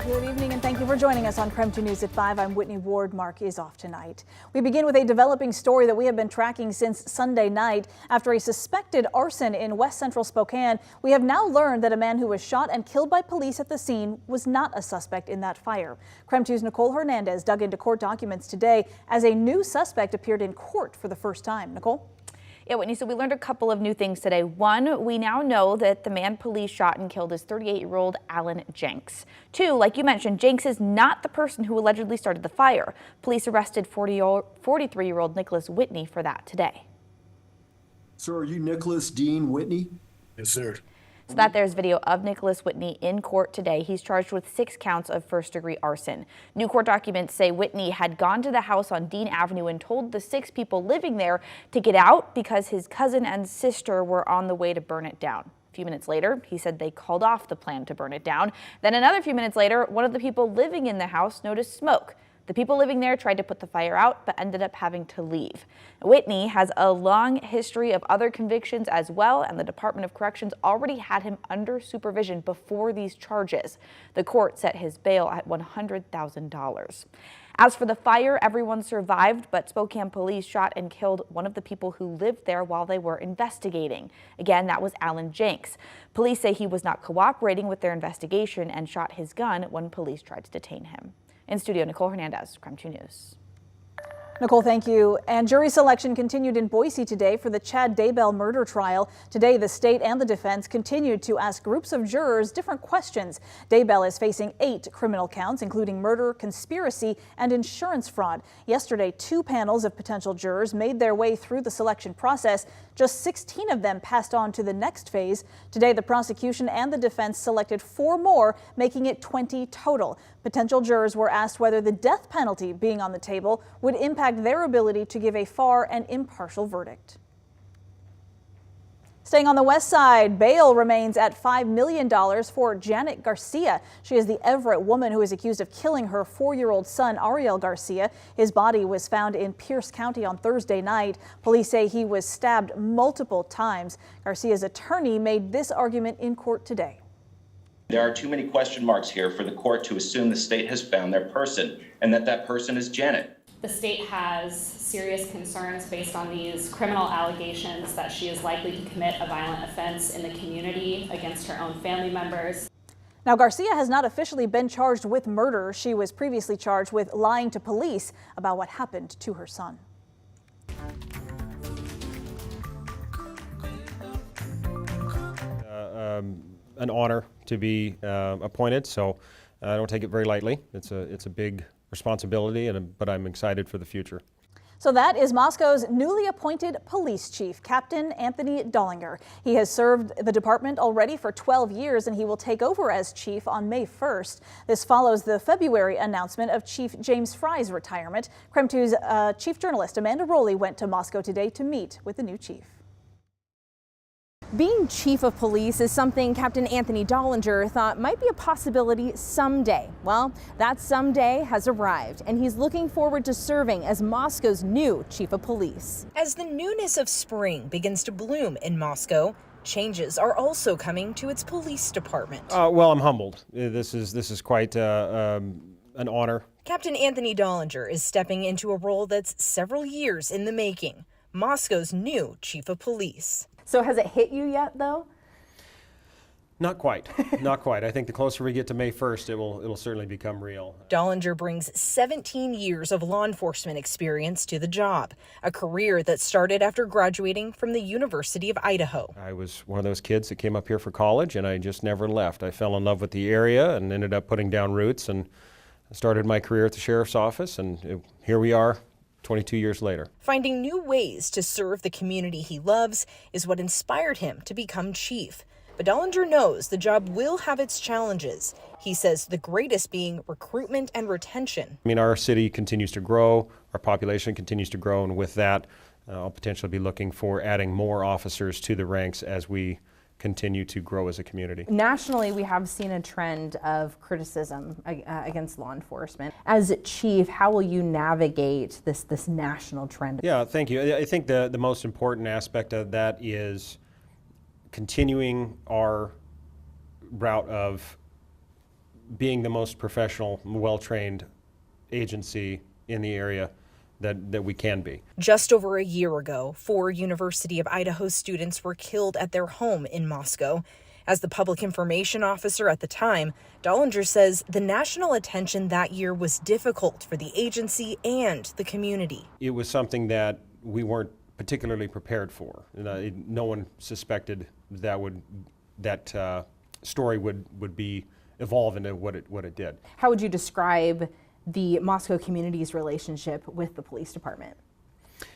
Good evening and thank you for joining us on KREM 2 News at 5. I'm Whitney Ward. Mark is off tonight. We begin with a developing story that we have been tracking since Sunday night. After a suspected arson in west central Spokane, we have now learned that a man who was shot and killed by police at the scene was not a suspect in that fire. KREM 2's Nicole Hernandez dug into court documents today as a new suspect appeared in court for the first time. Nicole? Yeah, Whitney, so we learned a couple of new things today. One, we now know that the man police shot and killed is 38-year-old Alan Jenks. Two, like you mentioned, Jenks is not the person who allegedly started the fire. Police arrested 43-year-old Nicholas Whitney for that today. So are you Nicholas Dean Whitney? Yes, sir. So that there's video of Nicholas Whitney in court today. He's charged with 6 counts of first-degree arson. New court documents say Whitney had gone to the house on Dean Avenue and told the 6 people living there to get out because his cousin and sister were on the way to burn it down. A few minutes later, he said they called off the plan to burn it down. Then another few minutes later, one of the people living in the house noticed smoke. The people living there tried to put the fire out, but ended up having to leave. Whitney has a long history of other convictions as well, and the Department of Corrections already had him under supervision before these charges. The court set his bail at $100,000. As for the fire, everyone survived, but Spokane police shot and killed one of the people who lived there while they were investigating. Again, that was Alan Jenks. Police say he was not cooperating with their investigation and shot his gun when police tried to detain him. In studio, Nicole Hernandez, KREM 2 News. Nicole, thank you. And jury selection continued in Boise today for the Chad DeBell murder trial. Today, the state and the defense continued to ask groups of jurors different questions. DeBell is facing 8 criminal counts, including murder, conspiracy, and insurance fraud. Yesterday, 2 panels of potential jurors made their way through the selection process. Just 16 of them passed on to the next phase. Today, the prosecution and the defense selected 4 more, making it 20 total. Potential jurors were asked whether the death penalty being on the table would impact their ability to give a fair and impartial verdict. Staying on the west side, bail remains at $5 million for Janet Garcia. She is the Everett woman who is accused of killing her 4-year-old son, Ariel Garcia. His body was found in Pierce County on Thursday night. Police say he was stabbed multiple times. Garcia's attorney made this argument in court today. There are too many question marks here for the court to assume the state has found their person and that person is Janet. The state has serious concerns based on these criminal allegations that she is likely to commit a violent offense in the community against her own family members. Now, Garcia has not officially been charged with murder. She was previously charged with lying to police about what happened to her son. An honor to be appointed, so I don't take it very lightly. It's a big responsibility, but I'm excited for the future. So that is Moscow's newly appointed police chief, Captain Anthony Dollinger. He has served the department already for 12 years, and he will take over as chief on May 1st. This follows the February announcement of Chief James Fry's retirement. KREM 2's chief journalist Amanda Rowley went to Moscow today to meet with the new chief. Being chief of police is something Captain Anthony Dollinger thought might be a possibility someday. Well, that someday has arrived, and he's looking forward to serving as Moscow's new chief of police. As the newness of spring begins to bloom in Moscow, changes are also coming to its police department. Well, I'm humbled. This is quite an honor. Captain Anthony Dollinger is stepping into a role that's several years in the making, Moscow's new chief of police. So has it hit you yet, though? Not quite. Not quite. I think the closer we get to May 1st, it'll certainly become real. Dollinger brings 17 years of law enforcement experience to the job, a career that started after graduating from the University of Idaho. I was one of those kids that came up here for college, and I just never left. I fell in love with the area and ended up putting down roots and started my career at the sheriff's office, and here we are 22 years later. Finding new ways to serve the community he loves is what inspired him to become chief. But Dollinger knows the job will have its challenges. He says the greatest being recruitment and retention. I mean, our city continues to grow, our population continues to grow, and with that, I'll potentially be looking for adding more officers to the ranks as we continue to grow as a community. Nationally, we have seen a trend of criticism against law enforcement. As chief, how will you navigate this national trend? Yeah, thank you. I think the most important aspect of that is continuing our route of being the most professional, well-trained agency in the area that we can be. Just over a year ago, 4 University of Idaho students were killed at their home in Moscow. As the public information officer at the time, Dollinger says the national attention that year was difficult for the agency and the community. It was something that we weren't particularly prepared for. No one suspected that story would be evolve into what it did. How would you describe the Moscow community's relationship with the police department?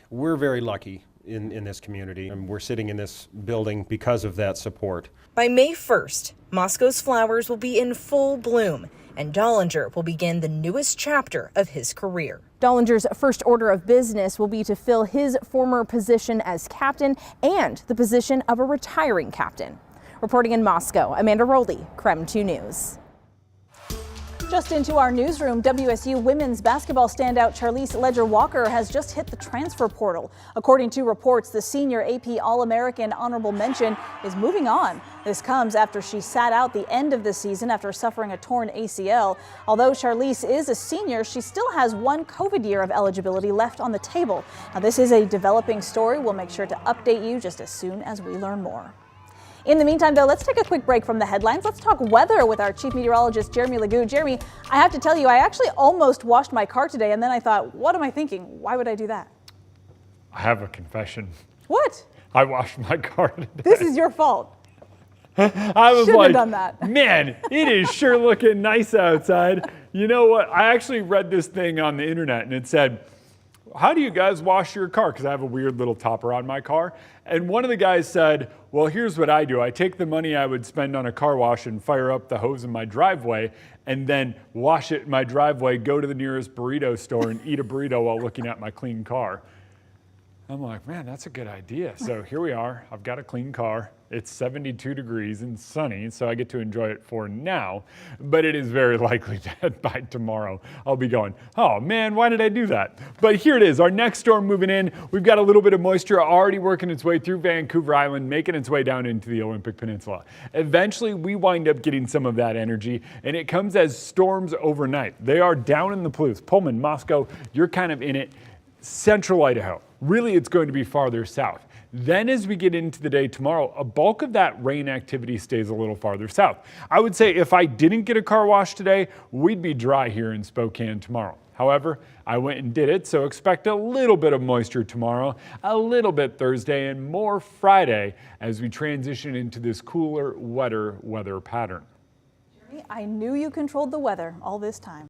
We're very lucky in this community, and we're sitting in this building because of that support. By May 1st, Moscow's flowers will be in full bloom, and Dollinger will begin the newest chapter of his career. Dollinger's first order of business will be to fill his former position as captain and the position of a retiring captain. Reporting in Moscow, Amanda Rowley, KREM 2 News. Just into our newsroom, WSU women's basketball standout Charlize Ledger-Walker has just hit the transfer portal. According to reports, the senior AP All-American honorable mention is moving on. This comes after she sat out the end of the season after suffering a torn ACL. Although Charlize is a senior, she still has 1 COVID year of eligibility left on the table. Now, this is a developing story. We'll make sure to update you just as soon as we learn more. In the meantime, though, let's take a quick break from the headlines. Let's talk weather with our chief meteorologist, Jeremy Legoo. Jeremy, I have to tell you, I actually almost washed my car today, and then I thought, what am I thinking? Why would I do that? I have a confession. What? I washed my car today. This is your fault. I was Shouldn't like, have done that. Man, it is sure looking nice outside. You know what? I actually read this thing on the internet, and it said, how do you guys wash your car? Because I have a weird little topper on my car. And one of the guys said, well, here's what I do. I take the money I would spend on a car wash and fire up the hose in my driveway and then wash it in my driveway, go to the nearest burrito store and eat a burrito while looking at my clean car. I'm like, man, that's a good idea. So here we are. I've got a clean car. It's 72 degrees and sunny, so I get to enjoy it for now. But it is very likely that by tomorrow, I'll be going, oh man, why did I do that? But here it is, our next storm moving in. We've got a little bit of moisture already working its way through Vancouver Island, making its way down into the Olympic Peninsula. Eventually, we wind up getting some of that energy, and it comes as storms overnight. They are down in the Palouse, Pullman, Moscow. You're kind of in it. Central Idaho. Really, it's going to be farther south. Then as we get into the day tomorrow, a bulk of that rain activity stays a little farther south. I would say if I didn't get a car wash today, we'd be dry here in Spokane tomorrow. However, I went and did it, so expect a little bit of moisture tomorrow, a little bit Thursday, and more Friday as we transition into this cooler, wetter weather pattern. Jeremy, I knew you controlled the weather all this time.